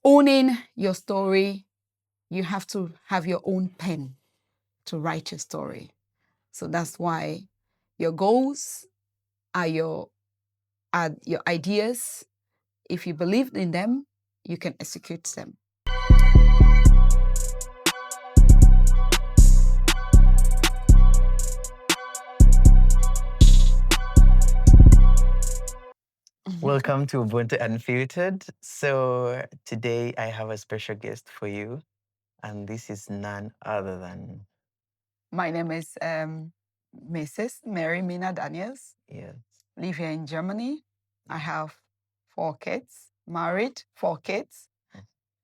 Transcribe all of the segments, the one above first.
owning your story, you have to have your own pen to write your story. So that's why your goals are your ideas. If you believe in them, you can execute them. Welcome to Ubuntu Unfiltered. So today I have a special guest for you, and this is none other than My name is Mrs. Mary Mina Daniels. yes. Live here in Germany. I have 4 kids, married, 4 kids.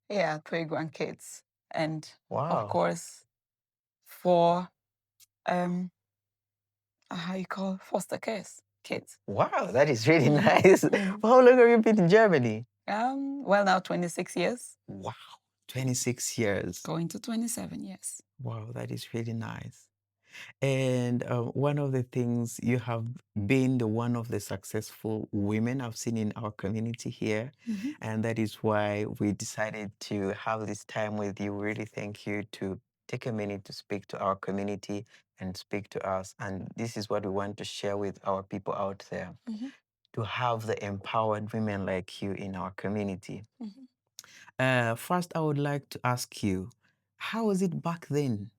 Yeah, 3 grandkids. And Wow. of course, 4 how you call foster kids. Wow, that is really nice. How long have you been in Germany? Well, now 26 years. Wow, 26 years. Going to 27 years. Wow, that is really nice. And one of the things, you have been one of the successful women I've seen in our community here. And that is why we decided to have this time with you. Really thank you to take a minute to speak to our community and speak to us. And this is what we want to share with our people out there, to have the empowered women like you in our community. First, I would like to ask you, how was it back then?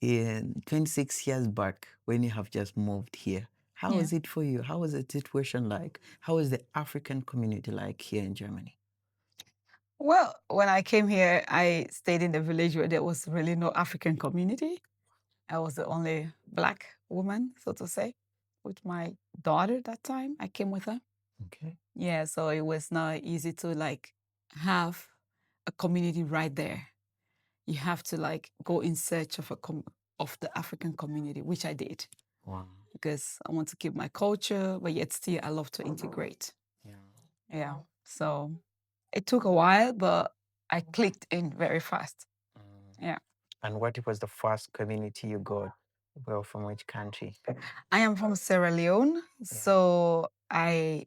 In 26 years back, when you have just moved here, how was it for you? How was the situation like? How is the African community like here in Germany? Well, when I came here, I stayed in a village where there was really no African community. I was the only Black woman, so to say, with my daughter that time. I came with her. Okay. Yeah, so it was not easy to like have a community right there. You have to like go in search of of the African community, which I did. Wow. Because I want to keep my culture, but yet still I love to integrate. Yeah. So it took a while, but I clicked in very fast. Yeah. And what was the first community you got? Well, from which country? I am from Sierra Leone, so I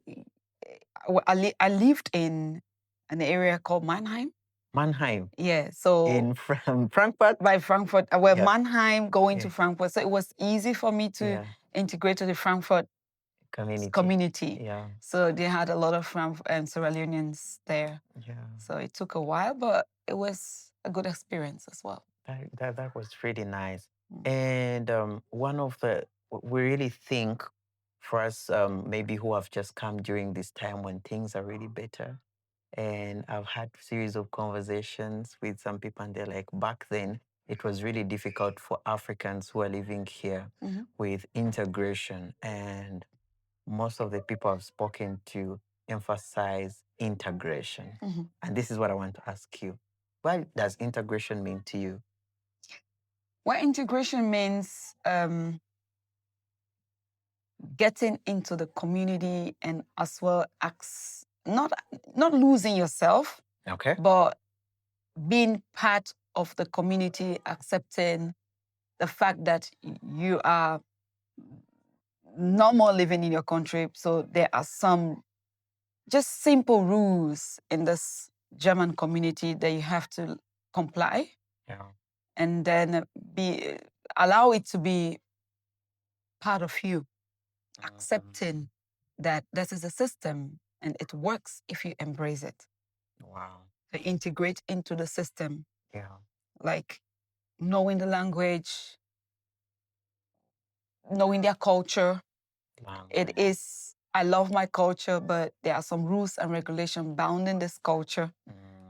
lived in an area called Mannheim. Mannheim. Yeah, so In Frankfurt? by Frankfurt, Mannheim going to Frankfurt, so it was easy for me to integrate to the Frankfurt community. Yeah. So they had a lot of Sierra Leoneans there. Yeah. So it took a while, but it was a good experience as well. That was really nice. And one of the, we really think for us, maybe who have just come during this time when things are really better. And I've had a series of conversations with some people, and they're like, back then, it was really difficult for Africans who are living here with integration. And most of the people I've spoken to emphasize integration. And this is what I want to ask you. What does integration mean to you? Well, integration means getting into the community and as well as not losing yourself, but being part of the community, accepting the fact that you are no more living in your country. So there are some just simple rules in this German community that you have to comply. And then allow it to be part of you, accepting that this is a system and it works if you embrace it. Wow. To integrate into the system. Yeah. Like knowing the language, knowing their culture. It is, I love my culture, but there are some rules and regulations bounding this culture.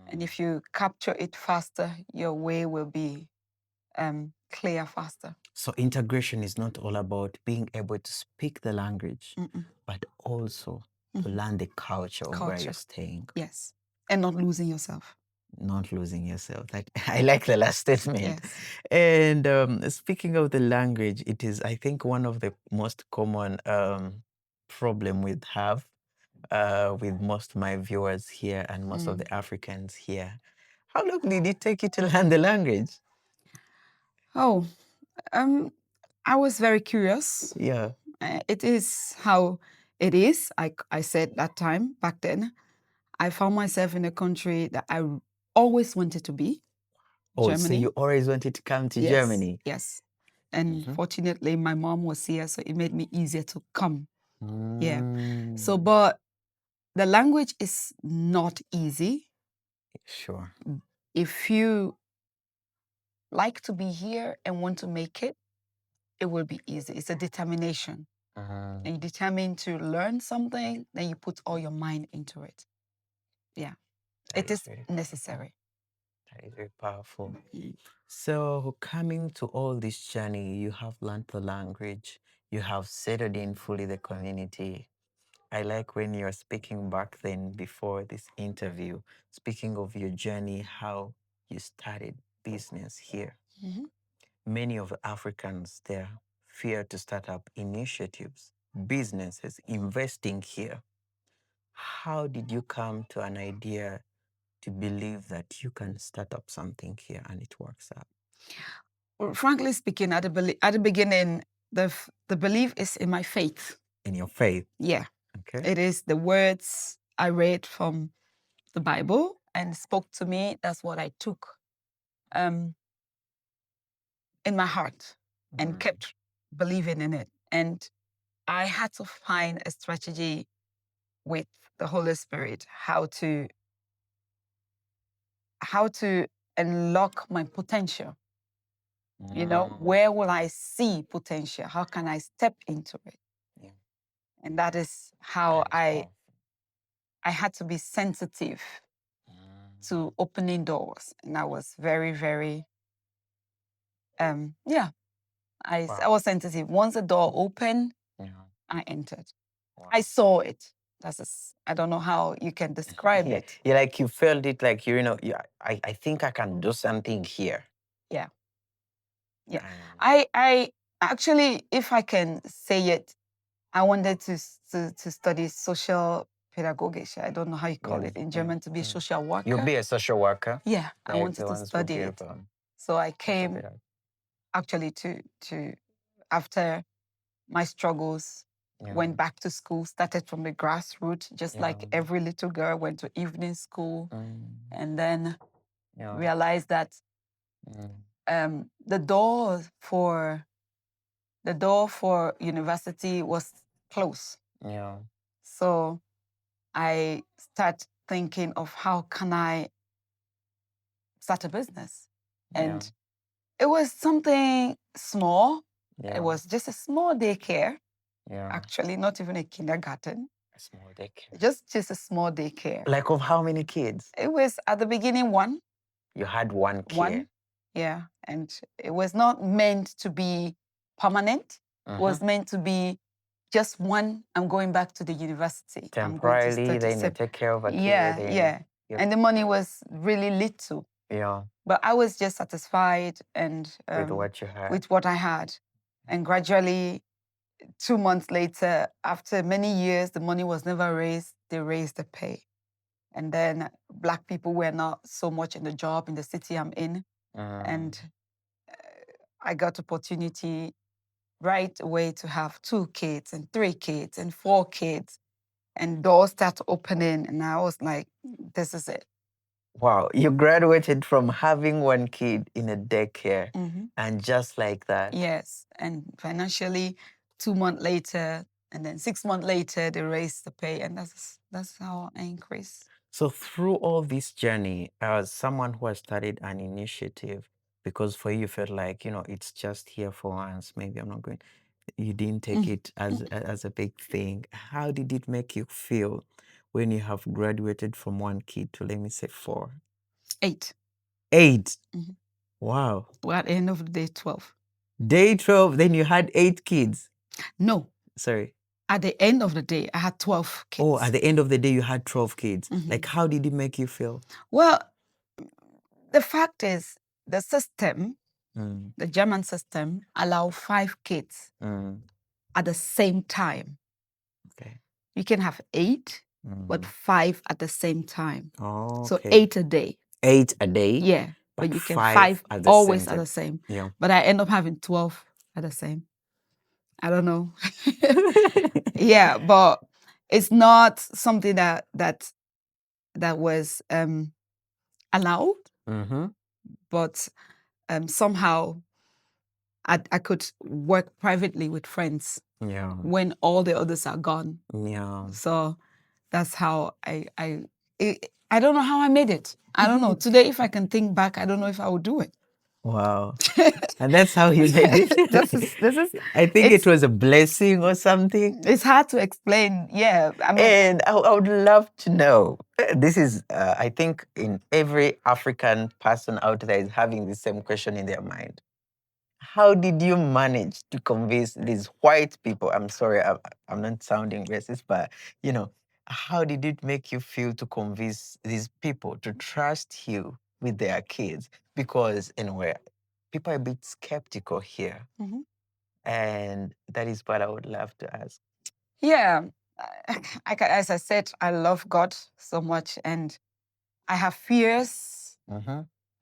And if you capture it faster, your way will be clear faster. So integration is not all about being able to speak the language, but also to learn the culture of where you're staying. Yes. And not losing yourself. Not losing yourself. I like the last statement. Yes. And speaking of the language, it is, I think, one of the most common problem we have with most of my viewers here and most of the Africans here. How long did it take you to learn the language? Oh, I was very curious. Yeah. It is how it is. I said that time back then. I found myself in a country that I always wanted to be. Oh, Germany. so you always wanted to come to Yes, Germany? Yes. And fortunately, my mom was here, so it made me easier to come. Yeah. So, but the language is not easy. Sure. If you like to be here and want to make it, it will be easy. It's a determination. And you determine to learn something, then you put all your mind into it. Yeah. It is necessary. That is very powerful. So coming to all this journey, you have learned the language, you have settled in fully the community. I like when you're speaking back then before this interview, speaking of your journey, how you started business here. Many of the Africans there fear to start up initiatives, businesses, investing here. How did you come to an idea to believe that you can start up something here and it works out? Well, frankly speaking, at the beginning, the belief is in my faith. In your faith? Yeah. Okay. It is the words I read from the Bible and spoke to me. That's what I took in my heart and kept believing in it. And I had to find a strategy with the Holy Spirit, how to unlock my potential. You know, where will I see potential? How can I step into it? Yeah. And that is how I had to be sensitive to opening doors. And I was very, very, I was sensitive. Once the door opened, I entered. Wow. I saw it. I don't know how you can describe it. Yeah, like you felt it, like, I think I can do something here. Yeah. Yeah. I actually, if I can say it, I wanted to study social pedagogy. I don't know how you call it in German, to be a social worker. You'll be a social worker? Yeah, I wanted to study it. So I came actually to after my struggles, went back to school, started from the grassroots, just like every little girl, went to evening school, and then realized that the door for university was closed. Yeah. So I start thinking of how can I start a business. And it was something small. Yeah. It was just a small daycare. Yeah. Actually, not even a kindergarten. A small daycare. Just a small daycare. Like of how many kids? It was at the beginning one. You had one kid? One. Yeah. And it was not meant to be permanent. It was meant to be just one. I'm going back to the university. Temporarily, then you take care of a kid. Yeah. And the money was really little. Yeah. But I was just satisfied and with what you had. With what I had. And gradually, 2 months later, after many years, the money was never raised. They raised the pay. And then Black people were not so much in the job in the city I'm in. And I got opportunity right away to have 2 kids and 3 kids and 4 kids. And doors started opening. And I was like, this is it. Wow, you graduated from having one kid in a daycare and just like that. Yes, and financially, 2 months later, and then 6 months later, they raised the pay, and that's how I increased. So through all this journey, as someone who has started an initiative, because for you felt like, it's just here for once, maybe I'm not going, you didn't take it as a big thing. How did it make you feel when you have graduated from 1 kid to, let me say, 4? 8. 8? Wow. Well, at the end of the day, 12. Day 12, then you had 8 kids? No. Sorry. At the end of the day, I had 12 kids. Oh, at the end of the day, you had 12 kids. Like, how did it make you feel? Well, the fact is, the system, the German system, allow 5 kids at the same time. Okay. You can have 8, but 5 at the same time. Oh, so 8 a day. 8 a day? Yeah. But you can 5 at the always same at time. the same. Yeah. But I end up having 12 at the same. I don't know. Yeah, but it's not something that that was allowed, but somehow I could work privately with friends when all the others are gone. So that's how I don't know how I made it. I don't know. Today, if I can think back, I don't know if I would do it. Wow. And that's how you made it. this is I think it was a blessing or something. It's hard to explain. Yeah. I mean, and I would love to know. This is, I think, in every African person out there is having the same question in their mind. How did you manage to convince these white people? I'm sorry, I'm not sounding racist, but you know, how did it make you feel to convince these people to trust you with their kids? Because anyway, people are a bit skeptical here. And that is what I would love to ask. Yeah. As I said, I love God so much and I have fears.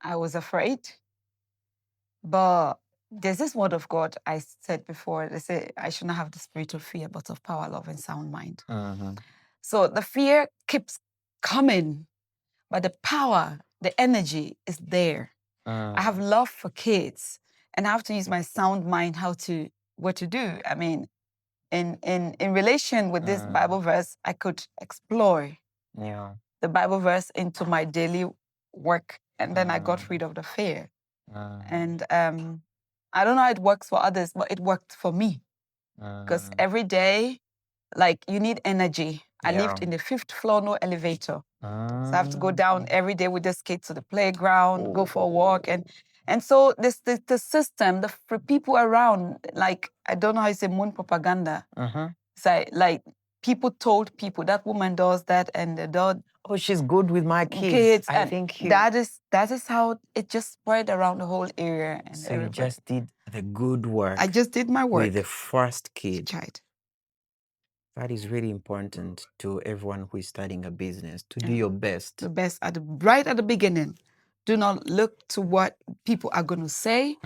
I was afraid. But there's this word of God I said before. They say I should not have the spirit of fear, but of power, love, and sound mind. So the fear keeps coming, but the power, the energy is there. I have love for kids, and I have to use my sound mind what to do. I mean, in relation with this Bible verse, I could explore the Bible verse into my daily work, and then I got rid of the fear. And I don't know how it works for others, but it worked for me. Because every day, like, you need energy. I lived in the 5th floor, no elevator. So I have to go down every day with this kid to the playground, go for a walk. And so the system, the people around, like, I don't know how you say moon propaganda. So like people told people that woman does that and the dog. Oh, she's good with my kids. I think that is how it just spread around the whole area. And so you just did the good work. I just did my work with the first kid. Child. That is really important to everyone who is starting a business, to do your best. The best right at the beginning. Do not look to what people are going to say.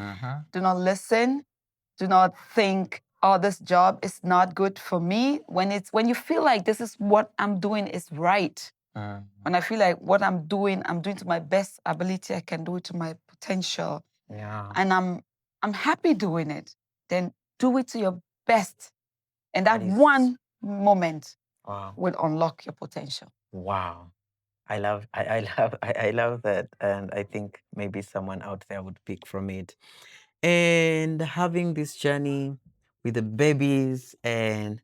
Do not listen. Do not think, oh, this job is not good for me. When you feel like this is what I'm doing is right. When I feel like what I'm doing to my best ability, I can do it to my potential. And I'm happy doing it. Then do it to your best. And that one moment will unlock your potential. Wow. I love that. And I think maybe someone out there would pick from it. And having this journey with the babies, and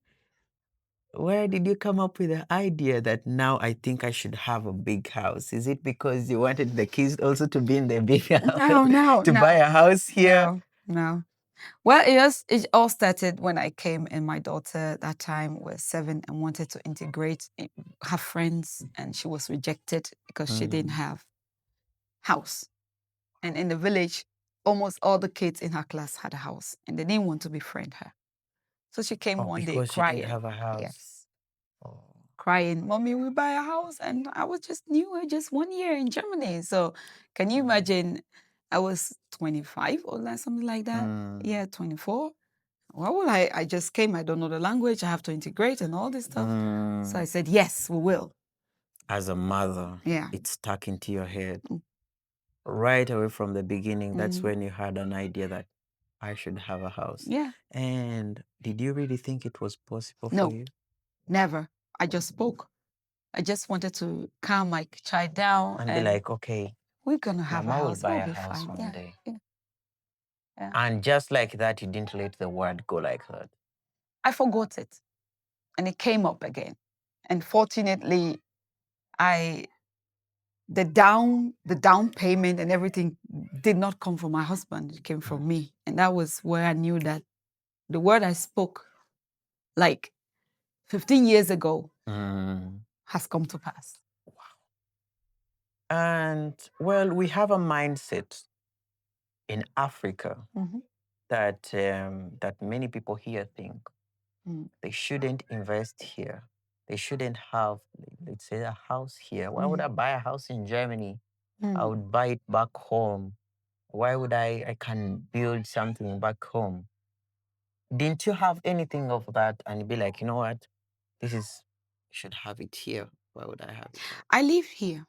where did you come up with the idea that now I think I should have a big house? Is it because you wanted the kids also to be in the big house? No. Buy a house here? No. Well, it all started when I came, and my daughter that time was 7 and wanted to integrate, have friends, and she was rejected because she didn't have house. And in the village, almost all the kids in her class had a house, and they didn't want to befriend her. So she came one day because crying. She didn't have a house. Yes. Crying, Mommy, we buy a house. And I was just new, just 1 year in Germany. So can you imagine? I was 25 or something like that. Yeah, 24. Why would I just came, I don't know the language, I have to integrate and all this stuff. So I said, yes, we will. As a mother, it stuck into your head. Right away from the beginning, that's when you had an idea that I should have a house. Yeah. And did you really think it was possible No, for you? Never. I just spoke. I just wanted to calm my child down And be like, okay, we're gonna have Mama a will house. buy We'll a be house fine. one day. Yeah. And just like that, you didn't let the word go like that. I forgot it. And it came up again. And fortunately, the down payment and everything did not come from my husband. It came from me. And that was where I knew that the word I spoke like 15 years ago has come to pass. Wow. And well, we have a mindset in Africa that that many people here think they shouldn't invest here. They shouldn't have, let's say, a house here. Why would I buy a house in Germany? I would buy it back home. Why would I can build something back home? Didn't you have anything of that and be like, you know what? This is, you should have it here. Why would I have it? I live here.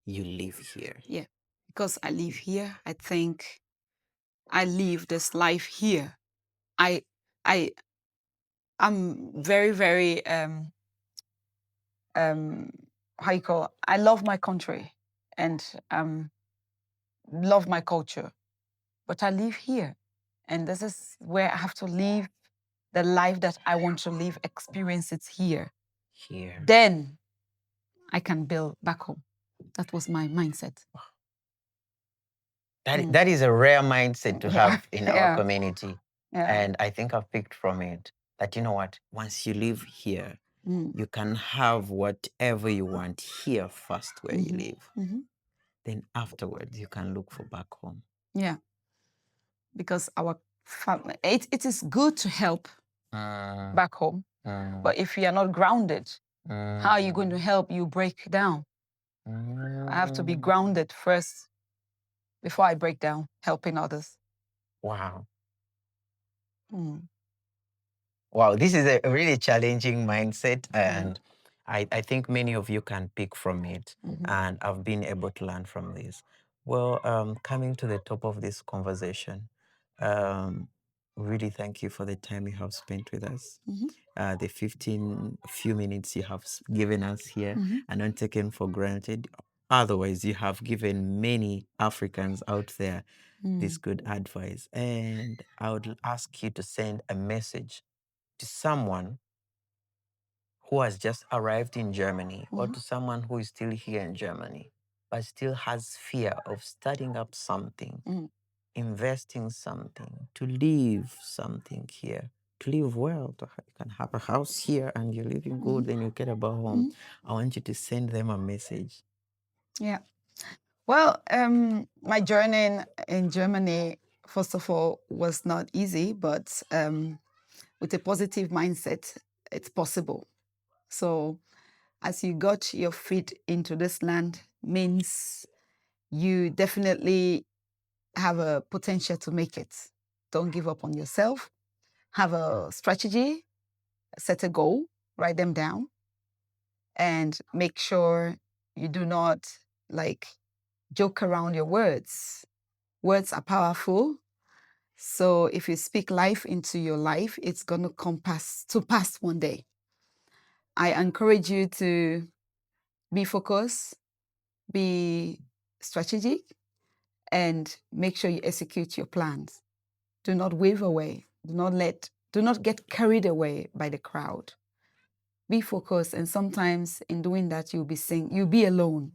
You live here. Yeah, because I live here. I think I live this life here. I I'm very, very how you call it? I love my country and love my culture, but I live here, and this is where I have to live the life that I want to live, experience it here. Here. Then I can build back home. That was my mindset. That is a rare mindset to have in our Yeah. community. Yeah. And I think I've picked from it that, you know what, once you live here, you can have whatever you want here first where you live. Then afterwards, you can look for back home. Yeah. Because our family, it is good to help back home. But if you are not grounded, how are you going to help? You break down. I have to be grounded first before I break down, helping others. Wow. Wow, this is a really challenging mindset, and I think many of you can pick from it, and I've been able to learn from this. Well, coming to the top of this conversation, really thank you for the time you have spent with us. The few minutes you have given us here are not taken for granted. Otherwise, you have given many Africans out there this good advice. And I would ask you to send a message to someone who has just arrived in Germany or to someone who is still here in Germany, but still has fear of starting up something, investing something, to leave something here, to live well, you can have a house here and you're living good, then you get about home. I want you to send them a message. Yeah. Well, my journey in Germany, first of all, was not easy, but with a positive mindset, it's possible. So as you got your feet into this land means you definitely have a potential to make it. Don't give up on yourself. Have a strategy, set a goal, write them down, and make sure you do not joke around your words. Words are powerful. So if you speak life into your life, it's going to come to pass one day. I encourage you to be focused, be strategic, and make sure you execute your plans. Do not wave away. Do not get carried away by the crowd. Be focused, and sometimes in doing that, you'll be alone,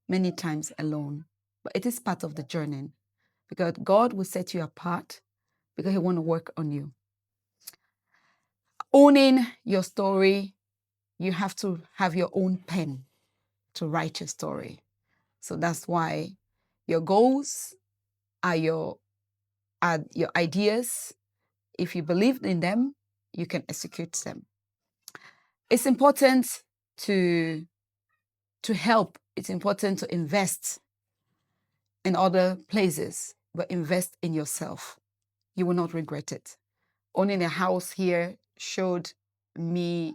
many times alone. But it is part of the journey, because God will set you apart because He want to work on you. Owning your story, you have to have your own pen to write your story. So that's why your goals are your ideas. If you believe in them, you can execute them. It's important to help. It's important to invest in other places, but invest in yourself. You will not regret it. Owning a house here showed me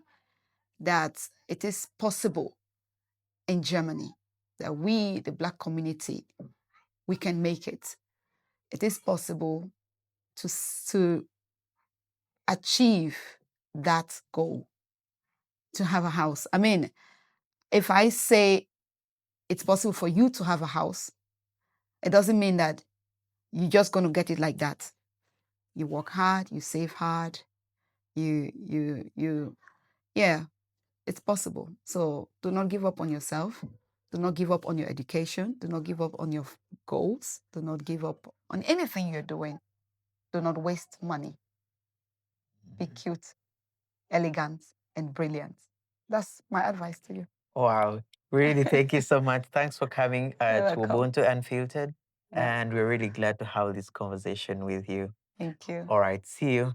that it is possible in Germany, that we, the Black community, we can make it. It is possible to achieve that goal, to have a house. I mean, if I say it's possible for you to have a house, it doesn't mean that you're just going to get it like that. You work hard, you save hard, yeah, it's possible. So do not give up on yourself. Do not give up on your education. Do not give up on your goals. Do not give up on anything you're doing. Do not waste money. Be cute, elegant, and brilliant. That's my advice to you. Wow. Really, thank you so much. Thanks for coming to welcome. Ubuntu Unfiltered. Yeah. And we're really glad to have this conversation with you. Thank you. All right. See you.